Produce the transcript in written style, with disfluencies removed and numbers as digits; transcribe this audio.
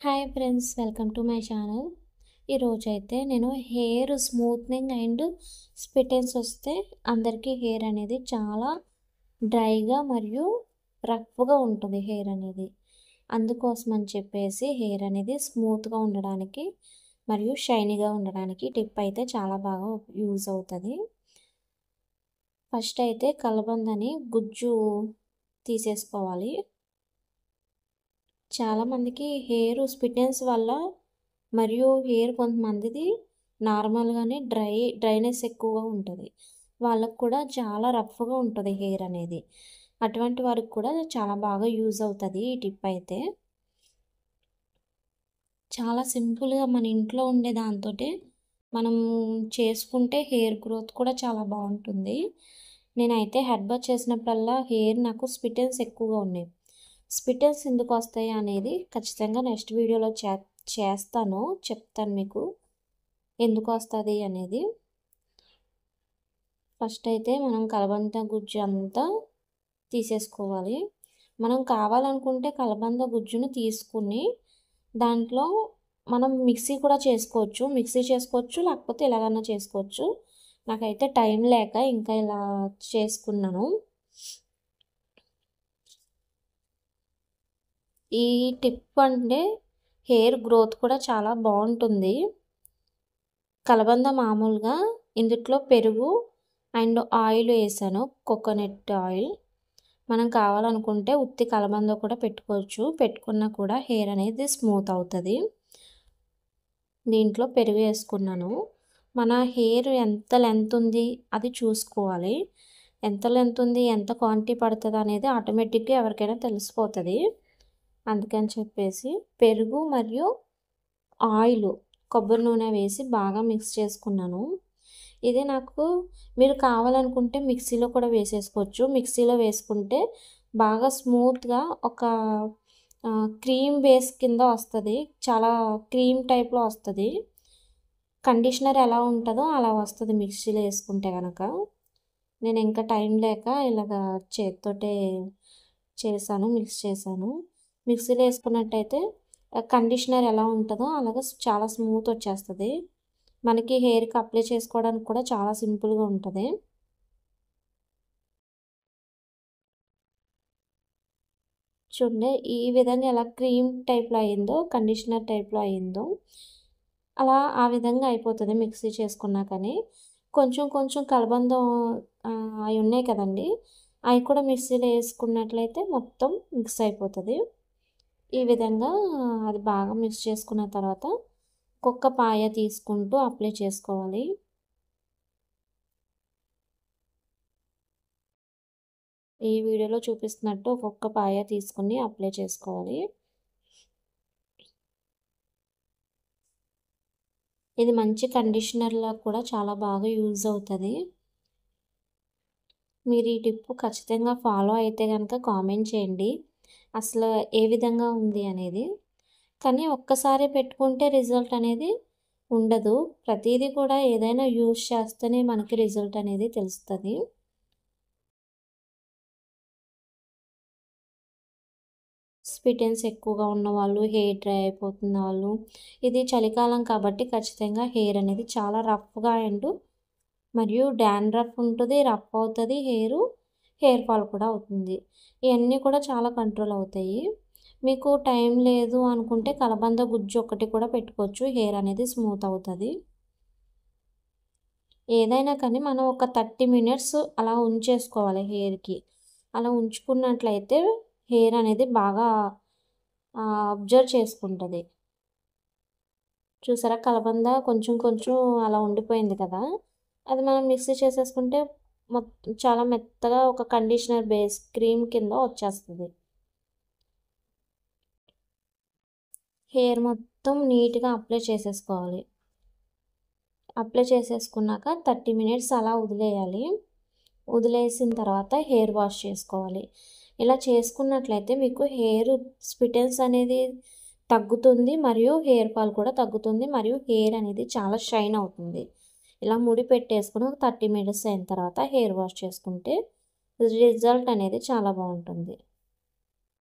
Hi friends, welcome to my channel. ఈరోజైతే నేను hair smoothening and స్ప్లిటెన్స్ వస్తే అందరికీ హెయిర్ అనేది చాలా డ్రైగా మరియు రఫ్గా ఉంటుంది హెయిర్ అనేది. అందుకోసం అని చెప్పేసి హెయిర్ అనేది స్మూత్గా ఉండడానికి మరియు షైనీగా ఉండడానికి టిప్ అయితే చాలా బాగా యూజ్ అవుతుంది. ఫస్ట్ అయితే కలబందని గుజ్జు తీసేసుకోవాలి. చాలామందికి హెయిర్ స్ప్లిటెన్స్ వల్ల మరియు హెయిర్ కొంతమందిది నార్మల్గానే డ్రైనెస్ ఎక్కువగా ఉంటుంది. వాళ్ళకు కూడా చాలా రఫ్గా ఉంటుంది హెయిర్ అనేది. అటువంటి వారికి కూడా చాలా బాగా యూజ్ అవుతుంది ఈ టిప్ అయితే. చాలా సింపుల్గా మన ఇంట్లో ఉండే దాంతో మనం చేసుకుంటే హెయిర్ గ్రోత్ కూడా చాలా బాగుంటుంది. నేనైతే హెడ్ బాత్ చేసినప్పుడల్లా హెయిర్ నాకు స్ప్లిటెన్స్ ఎక్కువగా ఉన్నాయి. స్ప్లిటెన్స్ ఎందుకు వస్తాయి అనేది ఖచ్చితంగా నెక్స్ట్ వీడియోలో చెప్తాను మీకు ఎందుకు వస్తుంది అనేది. ఫస్ట్ అయితే మనం కలబంద గుజ్జు అంతా తీసేసుకోవాలి. మనం కావాలనుకుంటే కలబంద గుజ్జును తీసుకుని దాంట్లో మనం మిక్సీ కూడా చేసుకోవచ్చు లేకపోతే ఎలాగైనా చేసుకోవచ్చు. నాకైతే టైం లేక ఇంకా ఇలా చేసుకున్నాను. ఈ టిప్ అంటే హెయిర్ గ్రోత్ కూడా చాలా బాగుంటుంది. కలబంద మామూలుగా ఇందులో పెరుగు అండ్ ఆయిల్ వేసాను, కోకోనట్ ఆయిల్. మనం కావాలనుకుంటే ఉత్తి కలబంద కూడా పెట్టుకున్నా కూడా హెయిర్ అనేది స్మూత్ అవుతుంది. దీంట్లో పెరుగు వేసుకున్నాను. మన హెయిర్ ఎంత లెంత్ ఉంది అది చూసుకోవాలి. ఎంత లెంత్ ఉంది, ఎంత క్వాంటిటీ పడుతుంది అనేది ఆటోమేటిక్గా ఎవరికైనా తెలిసిపోతుంది. అందుకని చెప్పేసి పెరుగు మరియు ఆయిల్, కొబ్బరి నూనె వేసి బాగా మిక్స్ చేసుకున్నాను. ఇది నాకు మీరు కావాలనుకుంటే మిక్సీలో కూడా వేసేసుకోవచ్చు. మిక్సీలో వేసుకుంటే బాగా స్మూత్గా ఒక క్రీమ్ బేస్ కింద వస్తుంది. చాలా క్రీమ్ టైప్లో వస్తుంది. కండిషనర్ ఎలా ఉంటుందో అలా వస్తుంది మిక్సీలో వేసుకుంటే కనుక. నేను ఇంకా టైం లేక ఇలాగ చేతితోటే మిక్స్ చేశాను. మిక్సీలో వేసుకున్నట్టయితే కండిషనర్ ఎలా ఉంటుందో అలాగ చాలా స్మూత్ వచ్చేస్తుంది. మనకి హెయిర్కి అప్లై చేసుకోవడానికి కూడా చాలా సింపుల్గా ఉంటుంది. చూడండి, ఈ విధంగా ఎలా క్రీమ్ టైప్లో అయిందో, కండిషనర్ టైప్లో అయిందో అలా ఆ విధంగా అయిపోతుంది మిక్సీ చేసుకున్నా. కానీ కొంచెం కొంచెం కలబంద అవి ఉన్నాయి కదండి, అవి కూడా మిక్సీలో వేసుకున్నట్లయితే మొత్తం మిక్స్ అయిపోతుంది. ఈ విధంగా అది బాగా మిక్స్ చేసుకున్న తర్వాత ఒక్కొక్క పాయ తీసుకుంటూ అప్లై చేసుకోవాలి. ఈ వీడియోలో చూపిస్తున్నట్టు ఒక్కొక్క పాయ తీసుకుని అప్లై చేసుకోవాలి. ఇది మంచి కండిషనర్లా కూడా చాలా బాగా యూజ్ అవుతుంది. మీరు ఈ టిప్ ఖచ్చితంగా ఫాలో అయితే కనుక కామెంట్ చేయండి అసలు ఏ విధంగా ఉంది అనేది. కానీ ఒక్కసారి పెట్టుకుంటే రిజల్ట్ అనేది ఉండదు. ప్రతిదీ కూడా ఏదైనా యూజ్ చేస్తేనే మనకి రిజల్ట్ అనేది తెలుస్తుంది. స్ప్లిటెన్స్ ఎక్కువగా ఉన్నవాళ్ళు, హెయిర్ డ్రై అయిపోతున్న వాళ్ళు, ఇది చలికాలం కాబట్టి ఖచ్చితంగా హెయిర్ అనేది చాలా రఫ్గా మరియు డాండ్రఫ్ ఉంటుంది, రఫ్ అవుతుంది హెయిర్ ఫాల్ కూడా అవుతుంది. ఇవన్నీ కూడా చాలా కంట్రోల్ అవుతాయి. మీకు టైం లేదు అనుకుంటే కలబంద గుజ్జు ఒకటి కూడా పెట్టుకోవచ్చు, హెయిర్ అనేది స్మూత్ అవుతుంది. ఏదైనా కానీ మనం ఒక 30 మినిట్స్ అలా ఉంచేసుకోవాలి హెయిర్కి. అలా ఉంచుకున్నట్లయితే హెయిర్ అనేది బాగా అబ్జర్వ్ చేసుకుంటుంది. చూసారా, కలబంద కొంచెం కొంచెం అలా ఉండిపోయింది కదా, అది మనం మిక్సీ చేసేసుకుంటే చాలా మెత్తగా ఒక కండిషనర్ బేస్ క్రీమ్ కింద వచ్చేస్తుంది. హెయిర్ మొత్తం నీట్గా అప్లై చేసేసుకోవాలి. అప్లై చేసేసుకున్నాక 30 మినిట్స్ అలా వదిలేసిన తర్వాత హెయిర్ వాష్ చేసుకోవాలి. ఇలా చేసుకున్నట్లయితే మీకు హెయిర్ స్ప్లిటెన్స్ అనేది తగ్గుతుంది మరియు హెయిర్ ఫాల్ కూడా తగ్గుతుంది మరియు హెయిర్ అనేది చాలా షైన్ అవుతుంది. ఇలా ముడి పెట్టేసుకుని ఒక 30 మినిట్స్ అయిన తర్వాత హెయిర్ వాష్ చేసుకుంటే రిజల్ట్ అనేది చాలా బాగుంటుంది.